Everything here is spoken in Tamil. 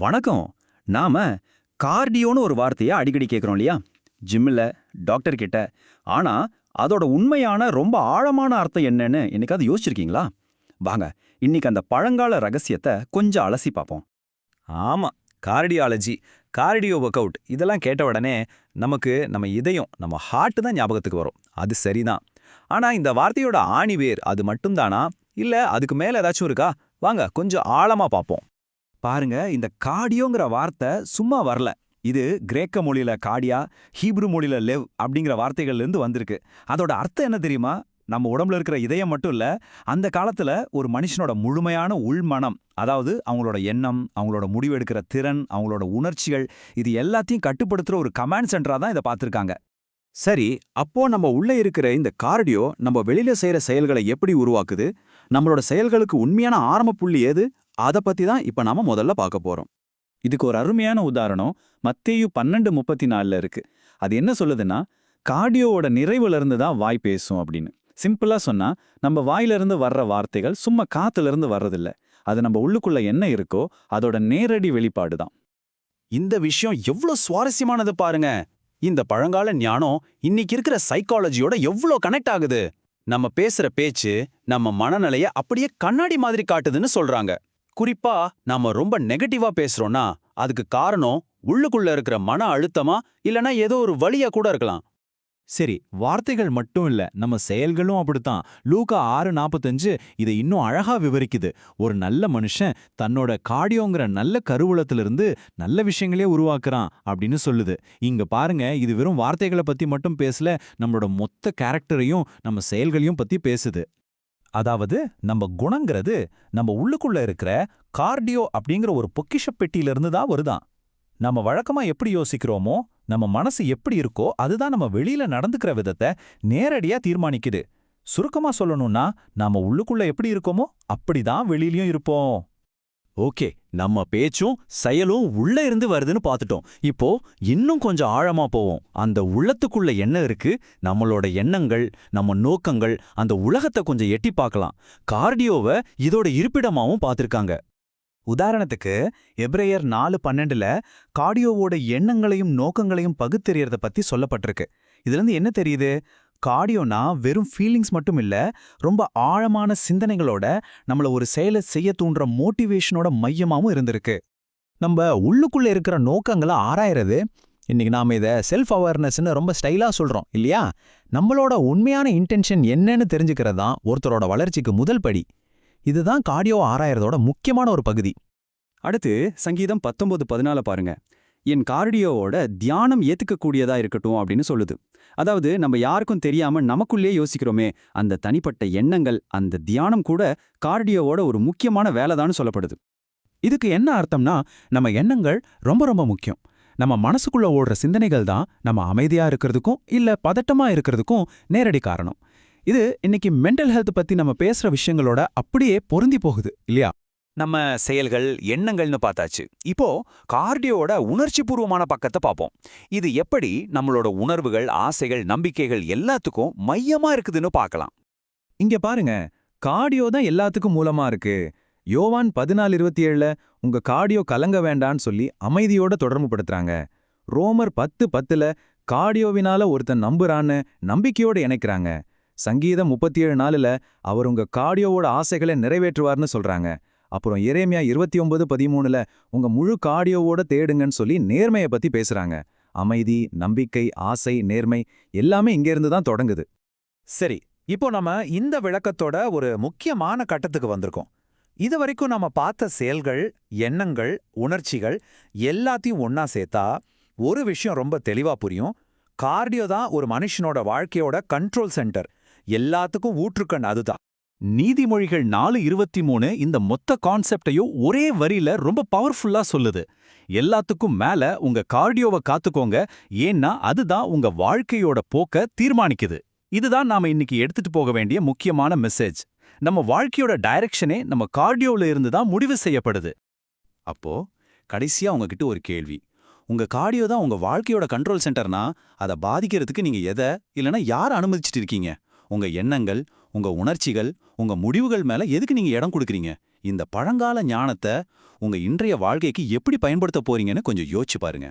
வணக்கம். நாம கார்டியோன்னு ஒரு வார்த்தையை அடிக்கடி கேட்குறோம் இல்லையா? ஜிம்மில், டாக்டர் கிட்ட. ஆனா அதோட உண்மையான ரொம்ப ஆழமான அர்த்தம் என்னன்னு என்னைக்காவது யோசிச்சிருக்கீங்களா? வாங்க, இன்னைக்கு அந்த பழங்கால ரகசியத்தை கொஞ்சம் அலசி பார்ப்போம். ஆமா. கார்டியாலஜி, கார்டியோ ஒர்க் அவுட் இதெல்லாம் கேட்ட உடனே நமக்கு நம்ம இதயம், நம்ம ஹார்ட் தான் ஞாபகத்துக்கு வரும். அது சரிதான். ஆனா இந்த வார்த்தையோட ஆணிவேர் அது மட்டும்தானா? இல்ல அதுக்கு மேல ஏதாச்சும் இருக்கா? வாங்க கொஞ்சம் ஆழமா பார்ப்போம். பாருங்க, இந்த கார்டியோங்கிற வார்த்தை சும்மா வரல. இது கிரேக்க மொழியில கார்டியா, ஹீப்ரு மொழியில லெவ் அப்படிங்கிற வார்த்தைகள்ல இருந்து வந்திருக்கு. அதோட அர்த்தம் என்ன தெரியுமா? நம்ம உடம்புல இருக்கிற இதயம் மட்டும் இல்ல, அந்த காலத்துல ஒரு மனுஷனோட முழுமையான உள்மனம், அதாவது அவங்களோட எண்ணம், அவங்களோட முடிவெடுக்கிற திறன், அவங்களோட உணர்ச்சிகள், இது எல்லாத்தையும் கட்டுப்படுத்துற ஒரு கமாண்ட் சென்டரா தான் இதை பார்த்திருக்காங்க. சரி, அப்போ நம்ம உள்ள இருக்கிற இந்த கார்டியோ நம்ம வெளியில செய்யற செயல்களை எப்படி உருவாக்குது? நம்மளோட செயல்களுக்கு உண்மையான ஆரம்ப புள்ளி ஏது? அத பத்தி தான் இப்ப நாம முதல்ல பார்க்க போறோம். இதுக்கு ஒரு அருமையான உதாரணம் மத்தேயு 12:34 இருக்கு. அது என்ன சொல்லுதுன்னா, கார்டியோவோட நிறைவுல இருந்து தான் வாய் பேசும் அப்படின்னு. சிம்பிளா சொன்னா, நம்ம வாயில இருந்து வர்ற வார்த்தைகள் சும்மா காத்துல இருந்து வர்றதில்ல. அது நம்ம உள்ளுக்குள்ள என்ன இருக்கோ அதோட நேரடி வெளிப்பாடு தான். இந்த விஷயம் எவ்ளோ சுவாரஸ்யமானது பாருங்க. இந்த பழங்கால ஞானம் இன்னைக்கு இருக்கிற சைக்காலஜியோட எவ்ளோ கனெக்ட் ஆகுது. நம்ம பேசுற பேச்சு நம்ம மனநிலைய அப்படியே கண்ணாடி மாதிரி காட்டுதுன்னு சொல்றாங்க. குறிப்பா நாம ரொம்ப நெகட்டிவா பேசுறோம்னா அதுக்கு காரணம் உள்ளுக்குள்ள இருக்கிற மன அழுத்தமா இல்லனா ஏதோ ஒரு வலியா கூட இருக்கலாம். சரி, வார்த்தைகள் மட்டும் இல்ல, நம்ம செயல்களும் அப்படித்தான். லூக்கா 6:45 இதை இன்னும் அழகா விவரிக்குது. ஒரு நல்ல மனுஷன் தன்னோட கார்டியோங்கிற நல்ல கருவூலத்திலிருந்து நல்ல விஷயங்களே உருவாக்குறான் அப்படின்னு சொல்லுது. இங்க பாருங்க, இது வெறும் வார்த்தைகளை பத்தி மட்டும் பேசல, நம்மளோட மொத்த கேரக்டரையும் நம்ம செயல்களையும் பத்தி பேசுது. அதாவது நம்ம குணங்கிறது நம்ம உள்ளுக்குள்ள இருக்கிற கார்டியோ அப்படிங்கிற ஒரு பொக்கிஷ பெட்டியிலிருந்து தான் வருதான். நம்ம வழக்கமா எப்படி யோசிக்கிறோமோ, நம்ம மனசு எப்படி இருக்கோ அதுதான் நம்ம வெளியில நடந்துக்கிற விதத்தை நேரடியா தீர்மானிக்குது. சுருக்கமா சொல்லணும்னா, நாம உள்ளுக்குள்ள எப்படி இருக்கோமோ அப்படிதான் வெளியிலயும் இருப்போம். ஓகே, நம்ம பேச்சும் செயலும் உள்ள இருந்து வருதுன்னு பார்த்துட்டோம். இப்போ இன்னும் கொஞ்சம் ஆழமா போவோம். அந்த உள்ளத்துக்குள்ள என்ன இருக்கு? நம்மளோட எண்ணங்கள், நம்ம நோக்கங்கள், அந்த உலகத்தை கொஞ்சம் எட்டி பார்க்கலாம். கார்டியோவை இதோட இருப்பிடமாவும் பார்த்திருக்காங்க. உதாரணத்துக்கு எபிரேயர் 4:12 கார்டியோவோட எண்ணங்களையும் நோக்கங்களையும் பகுத்தெறியறத பத்தி சொல்லப்பட்டிருக்கு. இதுல இருந்து என்ன தெரியுது? கார்டியோனா வெறும் ஃபீலிங்ஸ் மட்டும் இல்ல, ரொம்ப ஆழமான சிந்தனைகளோட நம்மள ஒரு செயலை செய்ய தூண்டுற மோட்டிவேஷனோட மையமாவும் இருந்திருக்கு. நம்ம உள்ளுக்குள்ள இருக்கிற நோக்கங்களை ஆராயறது, இன்னைக்கு நாம இதை செல்ஃப் அவேர்னஸ்ன்னு ரொம்ப ஸ்டைலா சொல்றோம் இல்லையா? நம்மளோட உண்மையான இன்டென்ஷன் என்னன்னு தெரிஞ்சுக்கிறது தான் ஒருத்தரோட வளர்ச்சிக்கு முதல் படி. இதுதான் கார்டியோ ஆராயறதோட முக்கியமான ஒரு பகுதி. அடுத்து சங்கீதம் 19:14 பாருங்க. என் கார்டியோவோட தியானம் ஏத்துக்கக்கூடியதா இருக்கட்டும் அப்படின்னு சொல்லுது. அதாவது நம்ம யாருக்கும் தெரியாம நமக்குள்ளே யோசிக்கிறோமே, அந்த தனிப்பட்ட எண்ணங்கள், அந்த தியானம் கூட கார்டியோவோட ஒரு முக்கியமான வேலைதான்னு சொல்லப்படுது. இதுக்கு என்ன அர்த்தம்னா, நம்ம எண்ணங்கள் ரொம்ப ரொம்ப முக்கியம். நம்ம மனசுக்குள்ள ஓடுற சிந்தனைகள் தான் நம்ம அமைதியா இருக்கிறதுக்கும் இல்ல பதட்டமா இருக்கிறதுக்கும் நேரடி காரணம். இது இன்னைக்கு மென்டல் ஹெல்த் பத்தி நம்ம பேசுற விஷயங்களோட அப்படியே பொருந்தி போகுது இல்லையா? நம்ம செயல்கள், எண்ணங்கள்னு பார்த்தாச்சு. இப்போ கார்டியோவோட உணர்ச்சிபூர்வமான பக்கத்தை பார்ப்போம். இது எப்படி நம்மளோட உணர்வுகள், ஆசைகள், நம்பிக்கைகள் எல்லாத்துக்கும் மையமா இருக்குதுன்னு பார்க்கலாம். இங்க பாருங்க, கார்டியோ தான் எல்லாத்துக்கும் மூலமா இருக்கு. யோவான் 14:27 உங்க கார்டியோ கலங்க வேண்டான்னு சொல்லி அமைதியோட தொடர்புபடுத்துறாங்க. ரோமர் 10:10 கார்டியோவினால ஒருத்தன் நம்புறான்னு நம்பிக்கையோட இணைக்கிறாங்க. சங்கீதம் 37:4 அவர் உங்க கார்டியோவோட ஆசைகளை நிறைவேற்றுவார்னு சொல்றாங்க. அப்புறம் எரேமியா 29:13 உங்க முழு கார்டியோவோட தேடுங்கன்னு சொல்லி நேர்மையை பத்தி பேசுறாங்க. அமைதி, நம்பிக்கை, ஆசை, நேர்மை எல்லாமே இங்க இருந்து தான் தொடங்குது. சரி, இப்போ நம்ம இந்த விளக்கத்தோட ஒரு முக்கியமான கட்டத்துக்கு வந்திருக்கோம். இதுவரைக்கும் நம்ம பார்த்த செயல்கள், எண்ணங்கள், உணர்ச்சிகள் எல்லாத்தையும் ஒன்னா சேர்த்தா ஒரு விஷயம் ரொம்ப தெளிவா புரியும். கார்டியோ தான் ஒரு மனுஷனோட வாழ்க்கையோட கண்ட்ரோல் சென்டர். எல்லாத்துக்கும் ஊற்றுக்கண் அதுதான். நீதிமொழிகள் 4:23 இந்த மொத்த கான்செப்டையும் ஒரே வரியில ரொம்ப பவர்ஃபுல்லா சொல்லுது. எல்லாத்துக்கும் மேல உங்க கார்டியோவை காத்துக்கோங்க, ஏன்னா அதுதான் உங்க வாழ்க்கையோட போக்க தீர்மானிக்குது. இதுதான் நாம இன்னைக்கு எடுத்துட்டு போக வேண்டிய முக்கியமான மெசேஜ். நம்ம வாழ்க்கையோட டைரக்ஷனே நம்ம கார்டியோல இருந்து தான் முடிவு செய்யப்படுது. அப்போ கடைசியா உங்ககிட்ட ஒரு கேள்வி. உங்க கார்டியோ தான் உங்க வாழ்க்கையோட கண்ட்ரோல் சென்டர்னா அதை பாதிக்கிறதுக்கு நீங்க எதை இல்லனா யாரை அனுமதிச்சிட்டு இருக்கீங்க? உங்க எண்ணங்கள், உங்க உணர்ச்சிகள், உங்க முடிவுகள் மேல எதுக்கு நீங்க இடம் கொடுக்குறீங்க? இந்த பழங்கால ஞானத்தை உங்க இன்றைய வாழ்க்கைக்கு எப்படி பயன்படுத்த போறீங்கன்னு கொஞ்சம் யோசிச்சு பாருங்க.